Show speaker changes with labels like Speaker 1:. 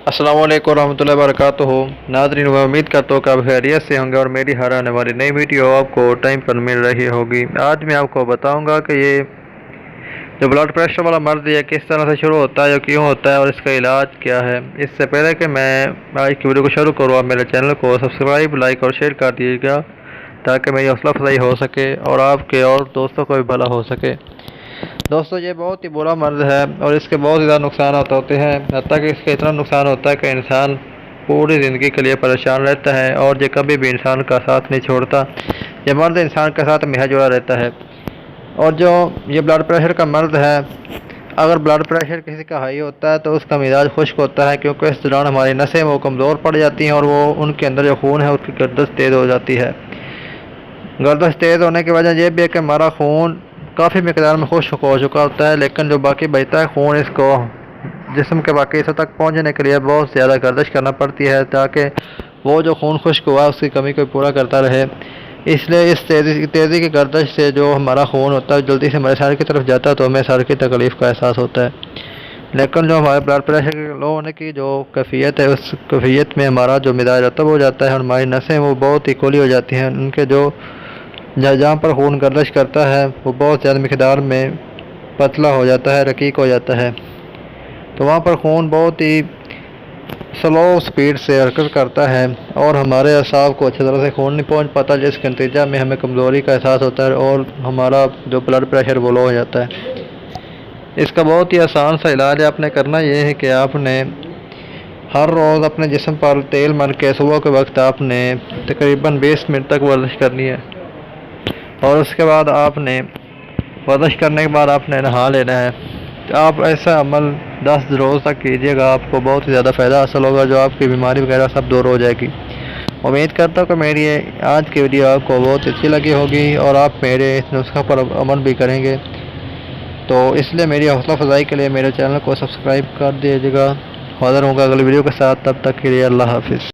Speaker 1: अस्सलाम वालेकुम रहमतुल्लाहि व बरकातुहू। नाज़रीन, मैं उम्मीद करता हूँ कि आप खैरियत से होंगे और मेरी हर आने वाली नई वीडियो आपको टाइम पर मिल रही होगी। आज मैं आपको बताऊंगा कि ये जो ब्लड प्रेशर वाला मर्ज़ है किस तरह से शुरू होता है, क्यों होता है और इसका इलाज क्या है। इससे पहले कि मैं आज की वीडियो को शुरू करूँ, आप मेरे चैनल को सब्सक्राइब, लाइक और शेयर कर दीजिएगा ताकि मेरी हौसला अफजाई हो सके और आपके और दोस्तों को भी भला हो सके। दोस्तों, ये बहुत ही बुरा मर्ज़ है और इसके बहुत ज़्यादा नुकसान होते हैं। हत्ता कि इसका इतना नुकसान होता है कि इंसान पूरी ज़िंदगी के लिए परेशान रहता है और ये कभी भी इंसान का साथ नहीं छोड़ता। ये मर्ज़ इंसान के साथ हमेशा जुड़ा रहता है। और जो ये ब्लड प्रेशर का मर्ज़ है, अगर ब्लड प्रेशर किसी का हाई होता है तो उसका मिजाज खुश्क होता है, क्योंकि इस दौरान हमारी नसें वो कमज़ोर पड़ जाती हैं और वो उनके अंदर जो खून है उसकी गर्दश तेज़ हो जाती है। गर्दश तेज़ होने की वजह यह भी है कि हमारा खून काफ़ी मकदार में खुश्क हो चुका होता है, लेकिन जो बाकी बचता है खून, इसको जिस्म के बाकी हिस्सों तक पहुंचने के लिए बहुत ज़्यादा गर्दिश करना पड़ती है ताकि वो जो खून खुश्क हुआ है उसकी कमी को पूरा करता रहे। इसलिए इस तेज़ी की गर्दिश से जो हमारा खून होता है जल्दी से हमारे सर की तरफ जाता है तो हमें सर की तकलीफ़ का एहसास होता है। लेकिन जो हमारे ब्लड प्रेशर लो होने की जो कैफियत है, उस कैफियत में हमारा जो मिजाज रतब हो जाता है और हमारी नसें वो बहुत ही खुली हो जाती हैं। उनके जो जहाँ पर खून गर्दिश करता है वो बहुत ज़्यादा मकदार में पतला हो जाता है, रकीक हो जाता है, तो वहाँ पर खून बहुत ही स्लो स्पीड से हरकत करता है और हमारे असाब को अच्छी तरह से खून नहीं पहुँच पाता, जिसके नतीजा में हमें कमज़ोरी का एहसास होता है और हमारा जो ब्लड प्रेशर वो लो हो जाता है। इसका बहुत ही आसान सा इलाज आपने करना ये है कि आपने हर रोज़ अपने जिस्म पर तेल मल के सुबह के वक्त आपने तकरीबन 20 मिनट तक वर्जिश करनी है और उसके बाद आपने वर्जिश करने के बाद आपने नहा लेना है। तो आप ऐसा अमल 10 रोज़ तक कीजिएगा, आपको बहुत ही ज़्यादा फ़ायदा हासिल होगा, जो आपकी बीमारी वगैरह सब दूर हो जाएगी। उम्मीद करता हूँ कि मेरी आज की वीडियो आपको बहुत अच्छी लगी होगी और आप मेरे इस नुस्खा पर अमल भी करेंगे। तो इसलिए मेरी हौसला अफजाई के लिए मेरे चैनल को सब्सक्राइब कर दीजिएगा। हाज़िर होगा अगली वीडियो के साथ, तब तक के लिए अल्लाह हाफिज़।